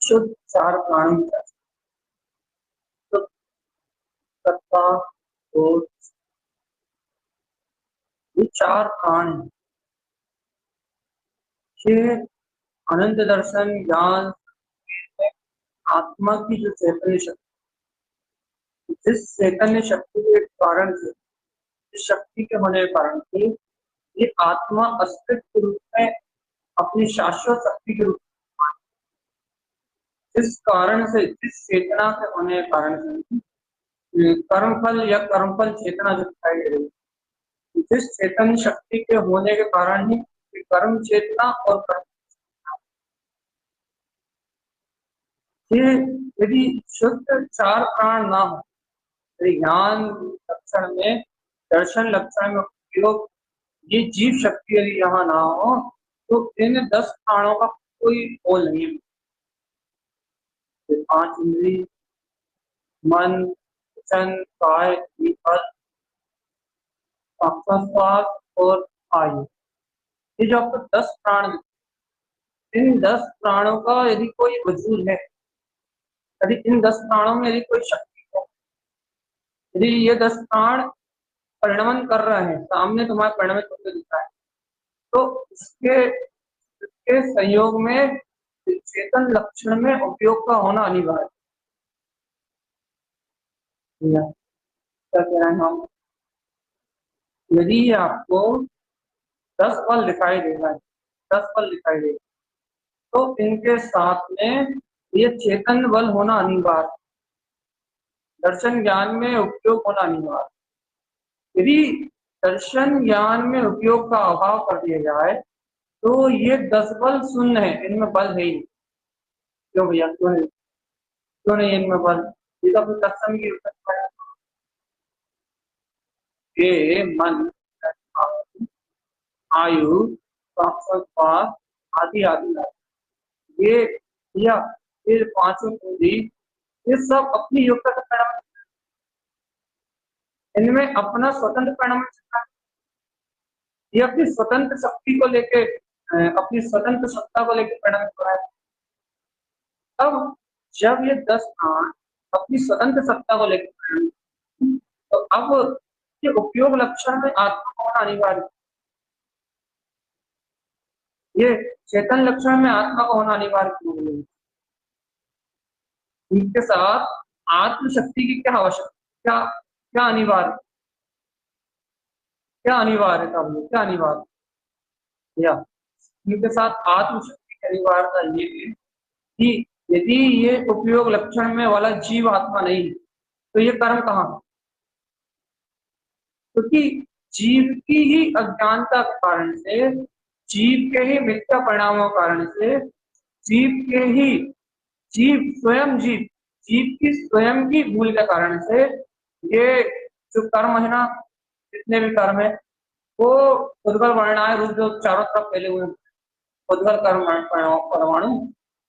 शुद्ध चार प्राणी सत्ता और ये चार प्राण ये अनंत दर्शन ज्ञान आत्मा की जो चैतन्य शक्ति, जिस चैतन्य शक्ति के कारण से, इस शक्ति के होने के कारण से ये आत्मा अस्तित्व के रूप में अपनी शाश्वत शक्ति के रूप में, जिस कारण से, जिस चेतना के होने के कारण से कर्मफल या कर्मफल चेतना जो दिखाई दे रही है, जिस चेतन शक्ति के होने के कारण ही कर्म चेतना और कर्म, ये यदि शुद्ध चार प्राण ना हो, ज्ञान लक्षण में, दर्शन लक्षण में उपयोग ये जीव शक्ति यदि यहाँ ना हो, तो इन 10 प्राणों का कोई मोल नहीं है। 5 इंद्री, मन, वचन, काय, श्वास और आयु, ये जो आपको 10 प्राण, इन 10 प्राणों का यदि कोई वजूद है, यदि इन 10 प्राणों में यदि कोई शक्ति है, यदि ये 10 प्राण परिणमन कर रहे हैं, सामने तुम्हारे परिणमित होकर दिखा है, तो इसके संयोग में चेतन लक्षण में उपयोग का होना अनिवार्य है। क्या कह रहे हैं हम? यदि आपको 10 फल दिखाई दे रहा है, 10 फल दिखाई दे, तो इनके साथ में ये चेतन बल होना अनिवार्य, दर्शन ज्ञान में उपयोग होना अनिवार्य। यदि दर्शन ज्ञान में उपयोग का अभाव कर दिया जाए, तो ये 10 बल शून्य है, इनमें बल है ही। क्यों भैया, क्यों नहीं इनमें बल? ये तो अपनी तत्सम की ये मन, आयु, श्वास आदि आदि, ये पांचों पूंजी, ये सब अपनी योग्यता का परिणाम, इनमें अपना स्वतंत्र परिणाम, ये अपनी स्वतंत्र शक्ति को लेके, अपनी स्वतंत्र सत्ता को लेकर परिणाम हो रहा है। अब जब ये 10 प्राण अपनी स्वतंत्र सत्ता को लेकर, तो अब ये उपयोग लक्षण में आत्मा होना अनिवार्य, ये चेतन लक्षण में आत्मा का होना अनिवार्य क्यों है? इनके साथ आत्मशक्ति की क्या आवश्यकता, क्या क्या अनिवार्य, क्या अनिवार्य था, क्या अनिवार्य या इनके साथ आत्मशक्ति की अनिवार्यता ये है कि यदि ये उपयोग लक्षण में वाला जीव आत्मा नहीं है, तो ये कर्म कहाँ, क्योंकि जीव की ही अज्ञानता के कारण से, जीव के ही मिथ्या परिणामों के कारण से, जीव के ही जीव की स्वयं की भूल के कारण से ये जो कर्म है ना, जितने भी कर्म है वो उद्गल वर्णाए रूप जो चारों तरफ फैले हुए हैं, उद्गल कर्म परमाणु,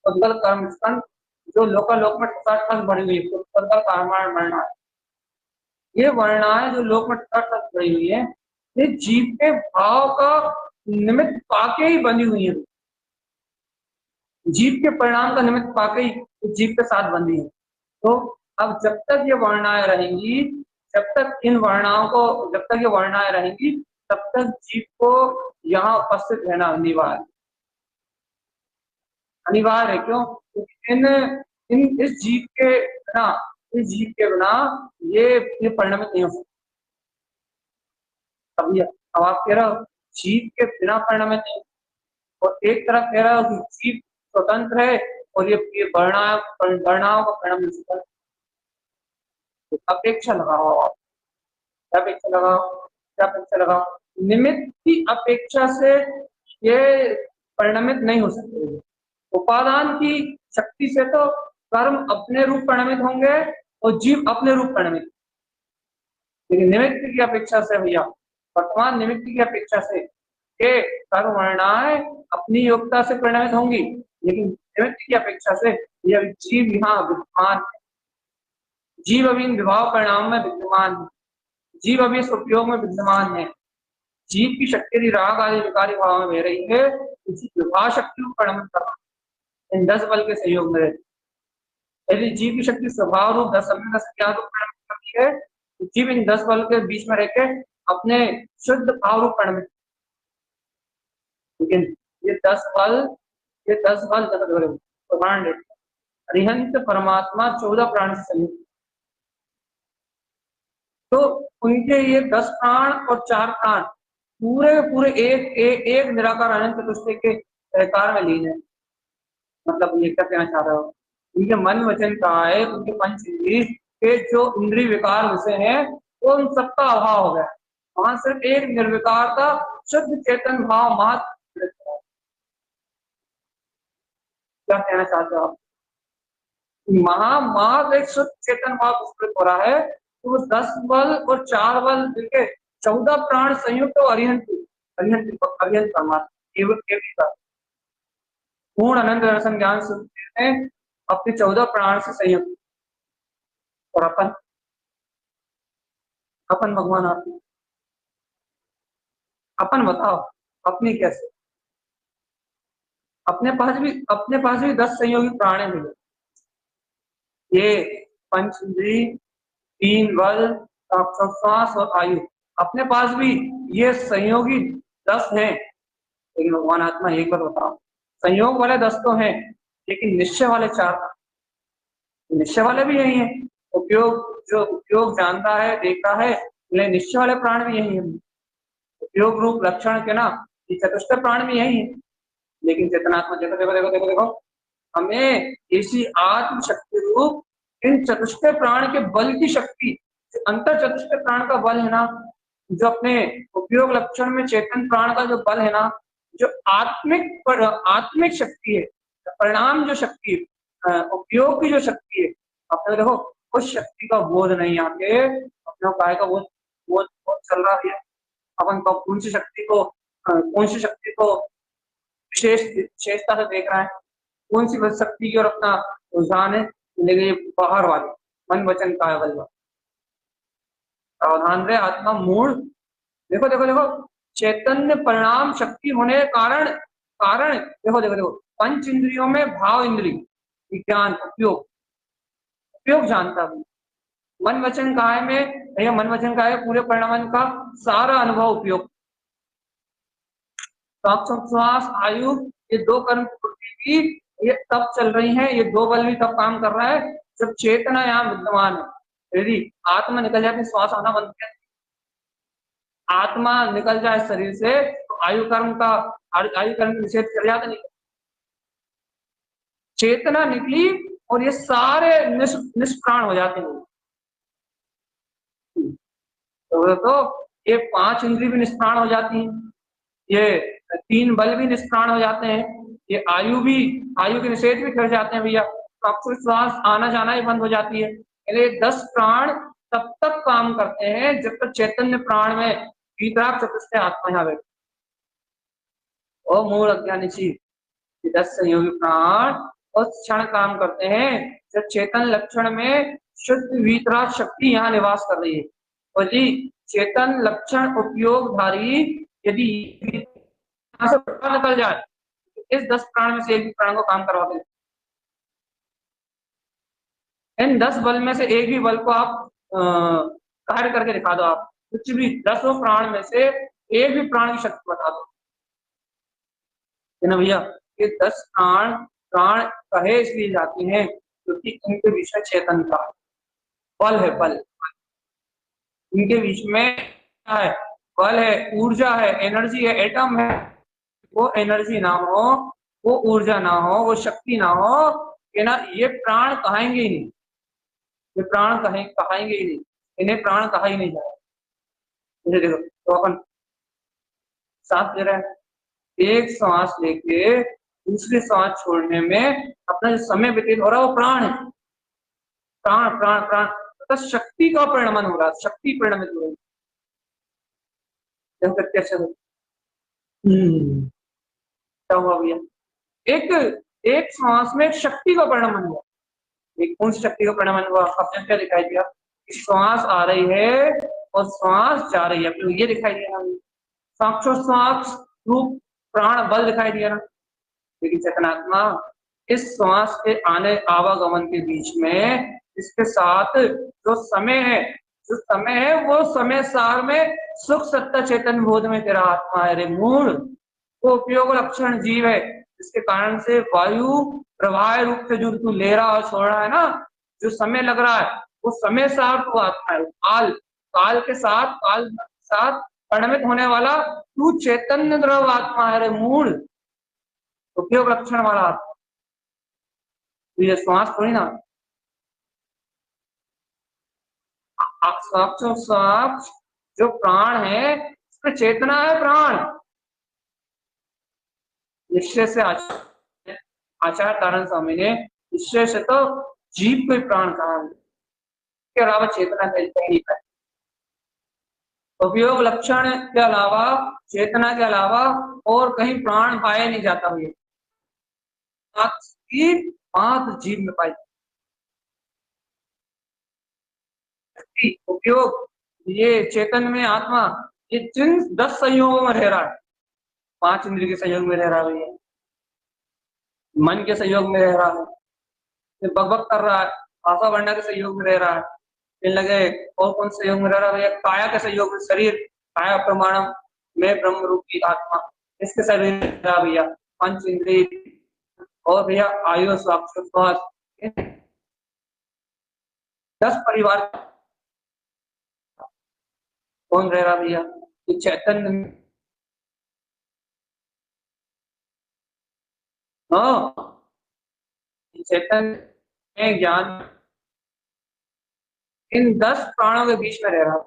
उद्गल कर्म स्कंद, जो लोकालोक में ठस भरी हुई है, उद्गल कर्माण वर्णाए, ये वर्णाएं जो लोक में ठस भरी हुई है, ये जीव के भाव का निमित्त पाके ही बनी हुई है, जीव के परिणाम का निमित्त पाके ही जीव के साथ बंधी है। तो अब जब तक ये वर्णाएं रहेंगी, जब तक इन वर्णाओं को, जब तक ये वर्णाएं रहेंगी, तब तक जीव को यहाँ उपस्थित रहना अनिवार्य, अनिवार्य है। क्यों? क्योंकि इन इन इस जीव के बिना, इस जीव के बिना ये परिणमित नहीं हो सकता। अब आप कह रहे हो जीव के बिना परिणमित नहीं, और एक तरफ कह रहा हो कि जीव स्वतंत्र है और ये वर्णाओं का परिणाम नहीं। अपेक्षा लगाओ आप, क्या अपेक्षा लगाओ, क्या अपेक्षा लगाओ, निमित्त की अपेक्षा से ये परिणमित नहीं हो सकते। उपादान की शक्ति से तो कर्म अपने रूप परिणमित होंगे और जीव अपने रूप परिणमित, लेकिन निमित्त की अपेक्षा से भैया, वर्तमान निमित्त की अपेक्षा से ये कर्म वर्णाएं अपनी योग्यता से परिणमित होंगी, लेकिन निमित्त की अपेक्षा से यह जीव यहाँ विद्यमान है, जीव अभी इन विभाव परिणाम में विद्यमान है, जीव अभी इस उपयोग में विद्यमान है। जीव की शक्ति यदि राग आदि विकारी भाव में बह रही है, इसी विभाव शक्ति को परिणमित करना इन 10 बल के सहयोग में रहती है। यदि जीव की शक्ति स्वभाव रूप 10 ज्ञान रूप परिणमित करती है, तो जीव इन 10 बल के बीच में रहकर अपने शुद्ध भाव रूप परिणमित, लेकिन ये 10 बल प्रमाण अरिहंत परमात्मा 14 प्राण से संयुक्त, तो उनके ये 10 प्राण और 4 प्राण पूरे एक निराकार अनंत चतुष्टय के सहकार में लीन है। मतलब ये क्या कहना चाह रहा हो, उनके मन वचन काया, उनके पंच इंद्रिय के जो इंद्रिय विकार विषय हैं, वो उन सबका अभाव हो गया, वहां सिर्फ एक निर्विकार का शुद्ध चेतन भाव मात्र। क्या कहना चाहते हो आप? महामाग एक शुद्ध चेतन भाव विस्तृत हो रहा है, तो वो 10 बल और 4 बल मिलके 14 प्राण संयुक्त तो अरिहंत परमात्मा केवल पूर्ण अनंत दर्शन ज्ञान में अपने 14 प्राण से संयुक्त। और अपन भगवान आप, अपन बताओ अपनी कैसे, अपने पास भी 10 संयोगी प्राण मिले, ये पंच इंद्रिय, 3 बल, श्वास और आयु, अपने पास भी ये संयोगी 10 हैं। लेकिन भगवान आत्मा एक बार बताओ, संयोग वाले 10 तो हैं, लेकिन निश्चय वाले 4, निश्चय वाले भी यही है। उपयोग जानता है, देखता है, लेकिन निश्चय वाले प्राण भी यही है। उपयोग रूप लक्षण के ना ये चतुष्ट प्राण भी यही है, लेकिन चेतनात्मा देखो देखो देखो देखो देखो, हमें इसी आत्म शक्ति रूप इन चतुष्ट प्राण के बल की शक्ति, अंतर चतुष्ट प्राण का बल है ना, जो अपने उपयोग लक्षण में चेतन प्राण का जो बल है ना, जो आत्मिक शक्ति है, परिणाम जो शक्ति है, उपयोग की जो शक्ति है, अपने देखो उस शक्ति का बोध नहीं आके अपने काय का बोध चल रहा है। अपन कौन सी शक्ति को विशेषता से देख रहा है, कौन सी शक्ति की और अपना रुझान है, लेकिन ये बाहर वाले मन वचन काय बल। सावधान रहे आत्मा मूल, देखो देखो देखो, चैतन्य परिणाम शक्ति होने के कारण देखो देखो देखो, पंच इंद्रियों में भाव इंद्रिय विज्ञान उपयोग जानता है, मन वचन काय में, भैया मन वचन काय पूरे परिणाम का सारा अनुभव उपयोग, श्वास आयु, ये 2 कर्म की ये तब चल रही हैं, ये 2 बल भी तब काम कर रहा है जब चेतना यहाँ विद्यमान है, यदि आत्मा निकल जाए, श्वास आना बंद कर, आत्मा निकल जाए शरीर से, तो आयु कर्म की निषेध कर जाता नहीं। चेतना निकली और ये सारे निष्प्राण हो जाते हैं। तो ये 5 इंद्रिय भी निष्प्राण हो जाती हैं, ये 3 बल भी निष्प्राण हो जाते हैं, ये आयु के निषेध भी कर जाते हैं भैया। तो आपको श्वास आना जाना ही बंद हो जाती है। ये 10 प्राण तब तक काम करते हैं जब तक चैतन्य प्राण में वीतराग चतुष्टय आत्मा यहाँ बैठे। ओ मूल अज्ञानी चीज, 10 संयोगी प्राण उस क्षण काम करते हैं जब चेतन लक्षण में शुद्ध वीतराग शक्ति यहाँ निवास कर रही है। और जी चेतन लक्षण उपयोगधारी यदि यहाँ से निकल जाए, तो इस 10 प्राण में से एक भी प्राण को काम करवा दे। इन 10 बल में से एक भी बल को आप कार्य करके दिखा दो, आप कुछ भी 10 प्राण में से एक भी प्राण की शक्ति बता दो, है ना भैया। ये 10 प्राण प्राण कहे इसलिए जाते हैं क्योंकि इनके बीच में चेतन का बल है, बल इनके बीच में क्या है, बल है, ऊर्जा है, एनर्जी है, एटम है। वो एनर्जी ना हो, वो ऊर्जा ना हो, वो शक्ति ना हो, कि ना ये प्राण कहाएंगे ही नहीं, ये प्राण कहाएंगे ही नहीं, इन्हें प्राण कहा ही नहीं जाए। देखो तो अपन सांस ले रहे हैं, एक सांस लेके दूसरी सांस छोड़ने में अपना जो समय व्यतीत हो रहा है वो प्राण है, प्राण प्राण प्राण, तो शक्ति का परिणमन हो रहा है, शक्ति परिणमित हो रही है। कैसे क्या हुआ भैया, एक एक श्वास में शक्ति का परिणमन हुआ, एक कौन सी शक्ति का परिणमन हुआ, आपने क्या दिखाई दिया, श्वास आ रही है और श्वास जा रही है, तो ये दिखाई दिया ना, साक्षोश्वास रूप प्राण बल दिखाई दिया ना। लेकिन चेतनात्मा इस श्वास के आने आवागमन के बीच में इसके साथ जो समय है वो समय सार में सुख सत्ता चेतन बोध में तेरा आत्मा है रे मूल, वो उपयोग लक्षण जीव है, जिसके कारण से वायु प्रवाह रूप से जो तू ले रहा और छोड़ रहा है ना, जो समय लग रहा है वो समय सार तू आत्मा है, काल काल के साथ परिणमित होने वाला तू चैतन्य द्रव आत्मा है रे मूल, उपयोग लक्षण वाला आत्मा। तो ये श्वास थोड़ी ना, श्वास जो प्राण है उसमें चेतना है, प्राण निश्चय से आचार्य तारण स्वामी ने निश्चय से तो जीव को प्राण कहा, इसके अलावा चेतना कहीं नहीं है। उपयोग लक्षण के अलावा, चेतना के अलावा और कहीं प्राण पाया नहीं जाता हुए, मात्र जीव में पाई उपयोग, ये चेतन में आत्मा ये जिन 10 संयोगों में रह रहा है, 5 इंद्रिय के संयोग में रह रहा है, मन के संयोग में रह रहा है, फिर बकबक कर रहा है, आशा वर्णा के सहयोग में रह रहा है, फिर लगे और कौन सहयोग में रह रहा है, काया के सहयोग में, शरीर काया प्रमाणम में ब्रह्म रूपी आत्मा, इसके शरीर में रहा भैया 5 इंद्रिय, और भैया आयु श्वास 10 परिवार कौन रह रहा भैया, ये चैतन्य, हाँ चैतन्य ज्ञान इन 10 प्राणों के बीच में रह रहा,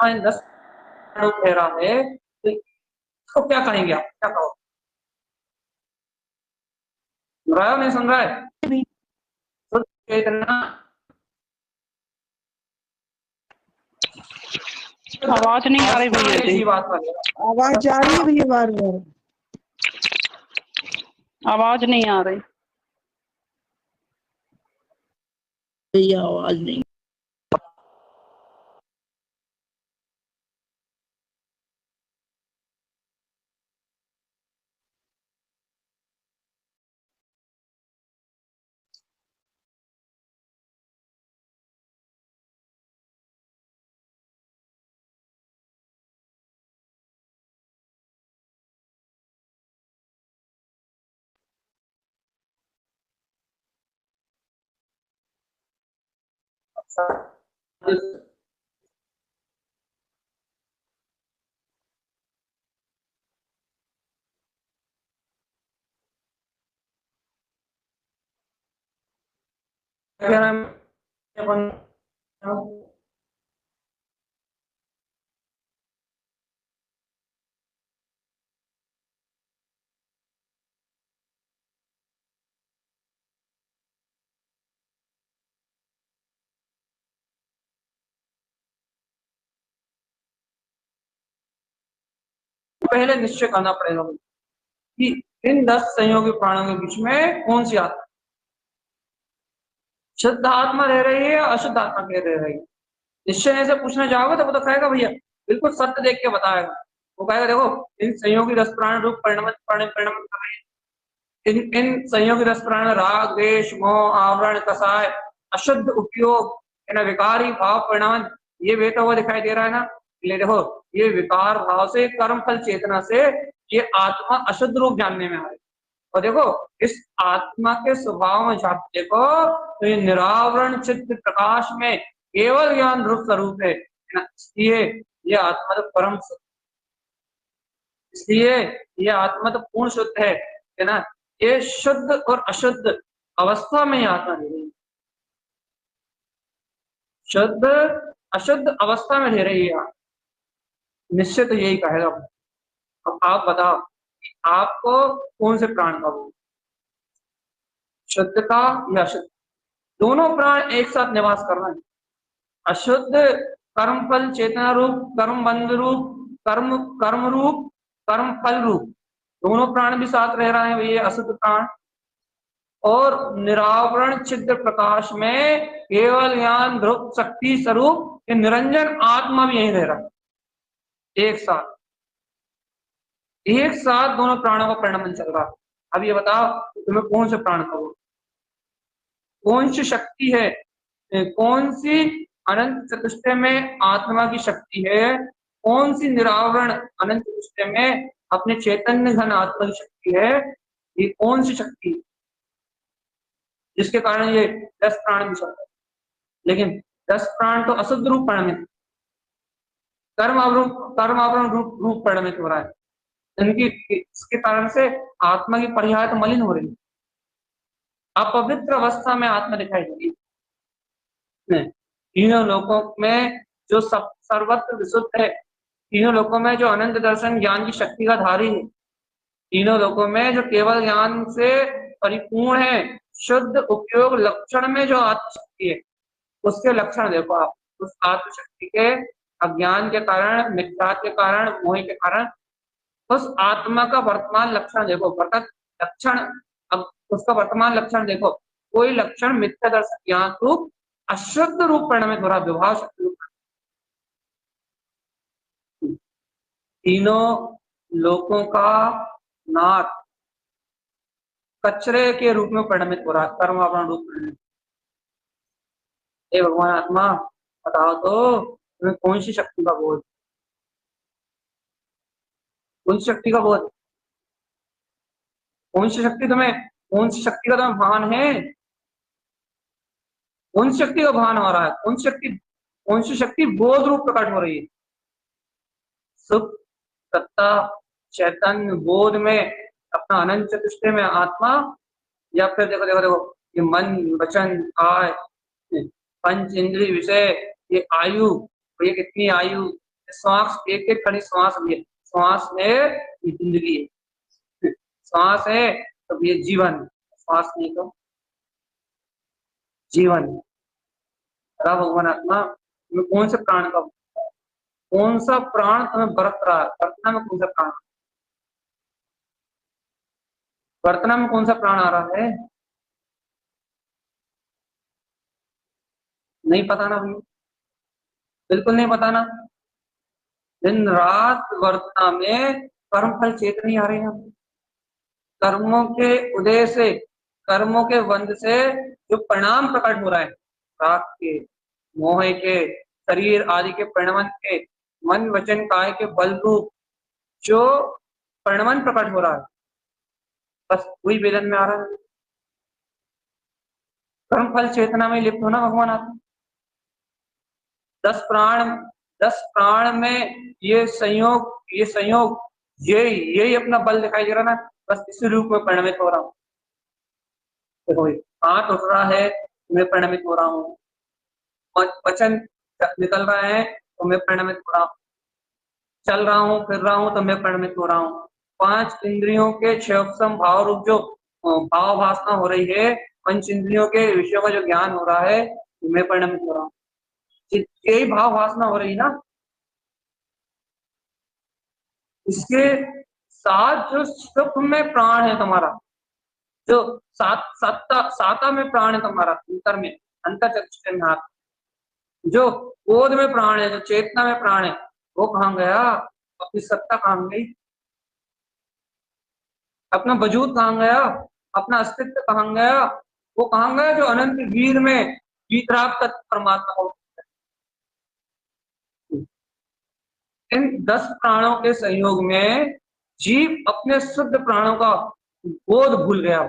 इन 10 प्राणों में रह रहा है, तो इसको क्या कहेंगे आप, क्या कहो, सुन रहा है नहीं सुन रहा है, तो चेतना आवाज नहीं आ रही भैया जी, आवाज जा रही है भैया, बार बार आवाज नहीं आ रही भैया, आवाज नहीं। पहले निश्चय करना पड़ेगा कि इन 10 संयोगी प्राणों के बीच में कौन सी आत्मा शुद्ध आत्मा रह रही है या अशुद्ध आत्मा रह रही है। निश्चय से पूछना चाहोगे तो वो तो कहेगा भैया बिल्कुल सत्य देख के बताएगा। वो कहेगा देखो इन संयोगी रस प्राण रूप परिणमन परिणमन कर रहे हैं। इन संयोगी रस प्राण राग द्वेष मोह आवरण कसाय अशुद्ध उपयोग विकारी भाव परिणाम ये बेटा हुआ दिखाई दे रहा है ना। ले देखो ये विकार भाव से कर्म फल चेतना से ये आत्मा अशुद्ध रूप जानने में आ रही। और देखो इस आत्मा के स्वभाव में देखो तो ये निरावरण चित्त प्रकाश में केवल ज्ञान रूप स्वरूप है ना। इसलिए ये आत्मा तो परम शुद्ध, इसलिए ये आत्मा तो पूर्ण शुद्ध है ना। ये शुद्ध और अशुद्ध अवस्था में ही आत्मा रह रही है, शुद्ध अशुद्ध अवस्था में रह रही है। निश्चित यही कहेगा। अब आप बताओ आपको कौन से प्राण का हो, शुद्ध का या अशुद्ध? दोनों प्राण एक साथ निवास कर रहे हैं। अशुद्ध कर्म फल चेतना रूप कर्म बंध रूप कर्म कर्म रूप कर्म फल रूप दोनों प्राण भी साथ रह रहे हैं ये अशुद्ध प्राण। और निरावरण छिद्र प्रकाश में केवल ज्ञान ध्रुव शक्ति स्वरूप निरंजन आत्मा भी यहीं रह रहा है। एक साथ दोनों प्राणों का परिणमन चल रहा है। अब ये बताओ तुम्हें कौन से प्राण का हो, कौन सी शक्ति है, कौन सी अनंत चतुष्टय में आत्मा की शक्ति है, कौन सी निरावरण अनंत चतुष्टय में अपने चैतन्य घन आत्मा की शक्ति है। ये कौन सी शक्ति जिसके कारण ये 10 प्राण भी चलते हैं। लेकिन 10 प्राण तो अशुद्ध रूप परिणमित, कर्म आवरण रूप परिणमित हो रहा है। इनकी इसके कारण से आत्मा की पर्याय तो मलिन हो रही है, अपवित्र अवस्था में आत्मा दिखाई देगी। तीनों लोकों में जो सर्वत्र विशुद्ध है, तीनों लोकों में जो अनंत दर्शन ज्ञान की शक्ति का धारी है, तीनों लोकों में जो केवल ज्ञान से परिपूर्ण है, शुद्ध उपयोग लक्षण में जो आत्मशक्ति है उसके लक्षण देखो आप। उस आत्मशक्ति के अज्ञान के कारण, मिथ्या के कारण, मोह के कारण उस आत्मा का वर्तमान लक्षण देखो। लक्षण अब उसका वर्तमान लक्षण देखो, कोई लक्षण मिथ्या दर्शन ज्ञान रूप अशुद्ध रूप परिणमित हो रहा, विभाव शक्ति रूप। तीनों लोकों का नाथ कचरे के रूप में परिणमित हो रहा, कर्म आवरण रूप परिणमित। हे भगवान आत्मा बताओ तो तुम्हें कौन सी शक्ति का बोध, कौन सी शक्ति का बोध, कौन सी शक्ति तुम्हें, कौन सी शक्ति का तुम्हें भान है, कौन सी शक्ति का भान हो रहा है, कौन सी शक्ति बोध रूप प्रकट हो रही है। सुख सत्ता चैतन्य बोध में अपना अनंत चतुष्टय में आत्मा, या फिर देखो देखो देखो ये मन वचन काय पंच इंद्रिय विषय, ये आयु, ये कितनी आयु, श्वास एक एक खड़ी श्वास भी है, श्वास है ये जिंदगी है, श्वास है तो ये जीवन, श्वास नहीं तो जीवन। भगवान आत्मा तुम्हें कौन से प्राण का, कौन सा प्राण तुम्हें बरत रहा है, वर्तना में कौन सा प्राण, वर्तना में कौन सा प्राण आ रहा है, नहीं पता ना भैया, बिल्कुल नहीं पता ना। दिन रात वर्तना में कर्म फल चेतनी आ रही है। कर्मों के उदय से, कर्मों के बंध से जो परिणाम प्रकट हो रहा है, राग के, मोह के, शरीर आदि के परिणमन के, मन वचन काय के बल रूप जो परिणमन प्रकट हो रहा है, बस वही वेदन में आ रहा है। कर्म फल चेतना में लिप्त होना भगवान आत्मा। 10 प्राण में ये संयोग यही अपना बल दिखाई दे रहा ना, बस इसी रूप में परिणमित हो रहा हूँ। देखो हाथ उठ रहा है तो मैं परिणमित हो रहा हूँ, वचन निकल रहा है तो मैं परिणमित हो रहा हूँ, चल रहा हूँ फिर रहा हूँ तो मैं परिणमित हो रहा हूँ। 5 इंद्रियों के क्षयोपम भाव रूप जो भाव भासना हो रही है, पंच इंद्रियों के विषयों का जो ज्ञान हो रहा है, मैं परिणमित हो रहा हूँ। यही भाव भासना हो रही ना, इसके साथ जो सुख में प्राण है तुम्हारा, जो साता में प्राण है तुम्हारा, अंतर में, अंतर चक्षुष में हाथ, जो बोध में प्राण है, जो चेतना में प्राण है, वो कहाँ गया? अपनी सत्ता कहाँ गई? अपना वजूद कहाँ गया? अपना अस्तित्व कहाँ गया? वो कहाँ गया जो अनंत वीर में वीतराग तत्व परमात्मा को। इन 10 प्राणों के संयोग में जीव अपने शुद्ध प्राणों का बोध भूल गया।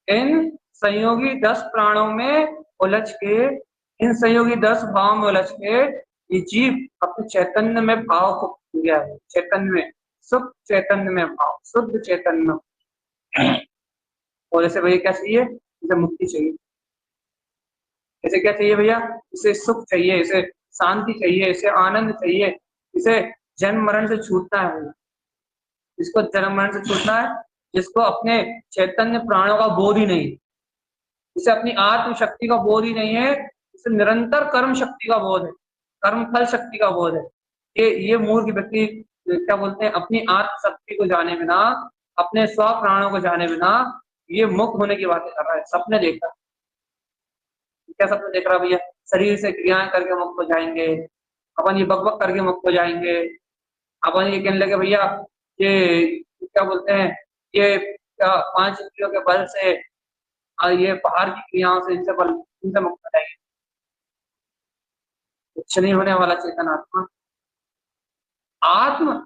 इन संयोगी 10 प्राणों में उलझ के, इन संयोगी 10 भाव में उलझ के ये जीव अपने चैतन्य में भाव को भूल गया है। चैतन्य में, शुद्ध चैतन्य में भाव, शुद्ध चैतन्य में। और ऐसे भैया क्या चाहिए? इसे मुक्ति चाहिए। इसे क्या चाहिए भैया? इसे सुख चाहिए, इसे शांति चाहिए, इसे आनंद चाहिए, इसे जन्म मरण से छूटना है। जिसको जन्म मरण से छूटना है, जिसको अपने चैतन्य प्राणों का बोध ही नहीं, इसे अपनी आत्म शक्ति का बोध ही नहीं है, इसे निरंतर कर्म शक्ति का बोध है, कर्म फल शक्ति का बोध है। ये मूर्ख व्यक्ति क्या बोलते हैं, अपनी आत्म शक्ति को जाने बिना, अपने स्व प्राणों को जाने बिना ये मुक्त होने की बातें कर रहा है। सपने देख रहा है। क्या सपने देख रहा है भैया? शरीर से क्रियाएं करके मुक्त हो जाएंगे, अपन ये बकबक करके मुक्त हो जाएंगे, अपन ये कहने लगे भैया ये क्या बोलते हैं, ये 5 इंद्रियों के बल से ये बाहर की क्रियाओं से इनसे मुक्त हो जाएंगे। कुछ नहीं होने वाला चेतन आत्मा। आत्म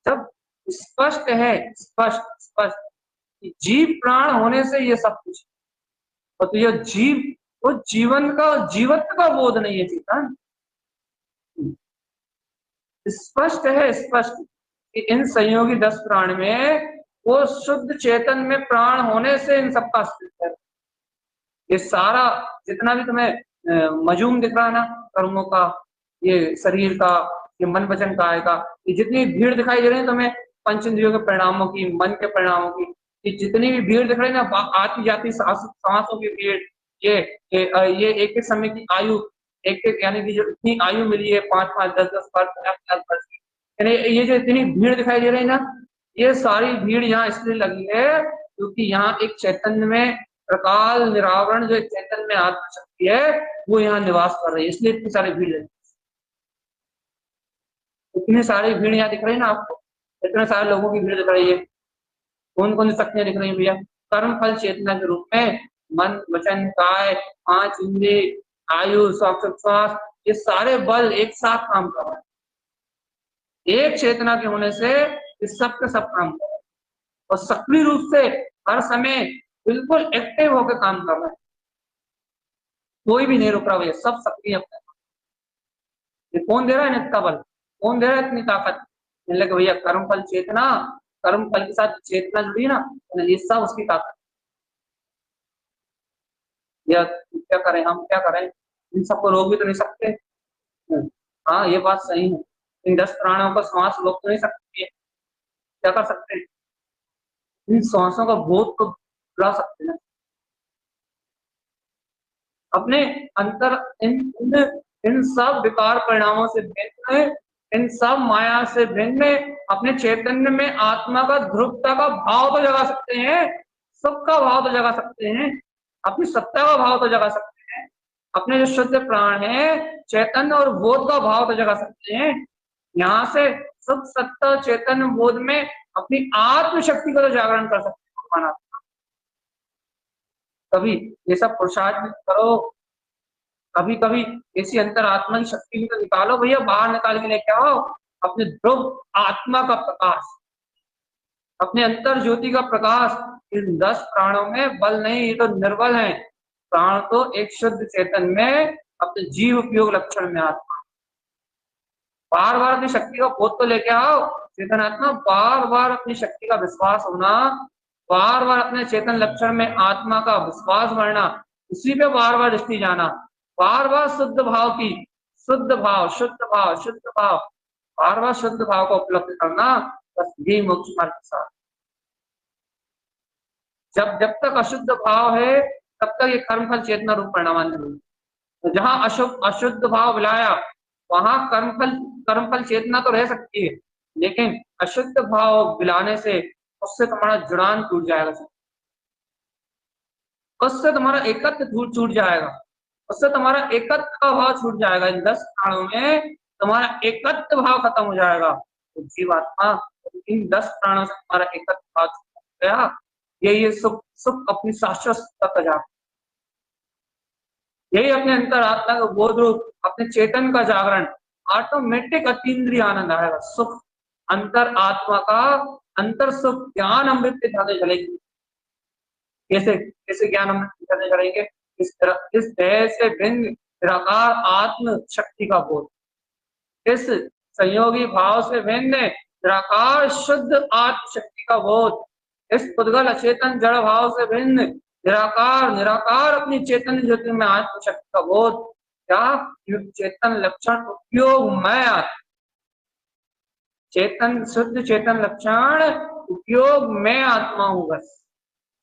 जब स्पष्ट है, स्पष्ट जीव प्राण होने से ये सब कुछ, और तो ये जीव, वो जीवन का, जीवत्व का बोध नहीं है चेतन। स्पष्ट है, स्पष्ट कि इन संयोगी 10 प्राण में वो शुद्ध चेतन में प्राण होने से इन सबका अस्तित्व है। ये सारा जितना भी तुम्हें मजूम दिख रहा है ना, कर्मों का, ये शरीर का, ये मन वचन काया का, ये जितनी भीड़ दिखाई दे रही है तुम्हें, पंच इंद्रियों के परिणामों की, मन के परिणामों की, ये जितनी भी भीड़ दिख रही है ना, आती जाती सांसों की भीड़, ये एक समय की आयु, एक यानी कि जो इतनी आयु मिली है 5-5, 10-10 वर्ष, 50-50 वर्ष की, यानी ये जो इतनी भीड़ दिखाई दे रही है ना, ये सारी भीड़ यहाँ इसलिए लगी है क्योंकि यहाँ एक चैतन्य में प्रकाल निरावरण जो चैतन्य में आत्मशक्ति है वो यहाँ निवास कर रही है, इसलिए इतनी सारी भीड़ है। इतनी सारी भीड़ यहाँ दिख रही है ना आपको, इतने सारे लोगों की भीड़ दिख रही है। कौन कौन सी शक्तियां दिख रही है भैया? कर्म फल चेतना के रूप में मन वचन काय, 5 इंद्रिय, आयु, श्वास, ये सारे बल एक साथ काम कर रहे हैं। एक चेतना के होने से ये सब के सब काम कर रहे हैं और सक्रिय रूप से हर समय बिल्कुल एक्टिव होकर काम कर रहे हैं। कोई भी नहीं रुक रहा भैया, सब सक्रिय अपने। ये कौन दे रहा है इतना बल? कौन दे रहा है इतनी ताकत? लगे भैया कर्म फल चेतना, कर्म फल के साथ चेतना जुड़ी ना, ये सब उसकी ताकत। या क्या करें, हम क्या करें? इन सबको रोक भी तो नहीं सकते। हाँ ये बात सही है, इन 10 प्राणों का श्वास रोक तो नहीं सकते, क्या कर सकते हैं? इन श्वासों का बोध को बुला सकते हैं अपने अंतर। इन सब विकार परिणामों से भिन्न, इन सब माया से भिन्न अपने चैतन्य में आत्मा का ध्रुवता का भाव तो जगा सकते हैं, सुख का भाव तो जगा सकते हैं, अपनी सत्ता का भाव तो जगा सकते हैं, अपने जो शुद्ध प्राण है चैतन्य और बोध का भाव तो जगा सकते हैं। यहाँ से सुख सत्ता चैतन्य बोध में अपनी आत्मशक्ति का तो जागरण कर सकते हैं। कभी ये सब पुरुषार्थ करो, कभी कभी ऐसी अंतर आत्मा की शक्ति भी तो निकालो भैया, बाहर निकाल के लेके आओ अपने ध्रुव आत्मा का प्रकाश, अपने अंतर ज्योति का प्रकाश। इन 10 प्राणों में बल नहीं, ये तो निर्बल हैं। प्राण तो एक शुद्ध चेतन में अपने जीव उपयोग लक्षण में आत्मा। बार बार अपनी शक्ति का बोध तो लेके आओ चेतन आत्मा, बार बार अपनी शक्ति का विश्वास होना, बार बार अपने चेतन लक्षण में आत्मा का विश्वास बढ़ना, उसी पे बार बार दृष्टि जाना, बार बार शुद्ध भाव की, शुद्ध भाव शुद्ध भाव शुद्ध भाव, बार बार शुद्ध भाव को उपलब्ध करना, बस यही मोक्ष मार्ग के साथ। जब तक अशुद्ध भाव है तब तक ये कर्मफल चेतना रूप परिणामान्य नहीं। तो जहां अशुद्ध भाव विलाया वहां कर्मफल चेतना तो रह सकती है, लेकिन अशुद्ध भाव विलाने से उससे तुम्हारा जुड़ान टूट जाएगा, उससे तुम्हारा एकत्व छूट जाएगा, उससे तुम्हारा एकत्व का भाव छूट जाएगा। इन 10 प्राणों में तुम्हारा एकत्व भाव खत्म हो जाएगा। तो जीवात्मा इन 10 प्राणों से तुम्हारा एकत्व भाव छूट गया, ये सुख अपनी शाश्वत तक जा, यही अपने अंतरात्मा का बोध रूप, अपने चेतन का जागरण, ऑटोमेटिक अतीन्द्रिय आनंद आएगा। सुख अंतर आत्मा का अंतर सुख ज्ञान अमृत के धारे चलेगी। कैसे कैसे ज्ञान अमृत के धारे चलेंगे? इस देह से भिन्न निराकार आत्म शक्ति का बोध, इस संयोगी भाव से भिन्न निराकार शुद्ध आत्म शक्ति का बोध, इस पुद्गल अचेतन जड़ भाव से भिन्न निराकार अपनी चेतन ज्योति में आत्म शक्ति का बोध। क्या? चेतन लक्षण उपयोग मैं, चेतन शुद्ध चेतन लक्षण उपयोग मैं आत्मा हूं, बस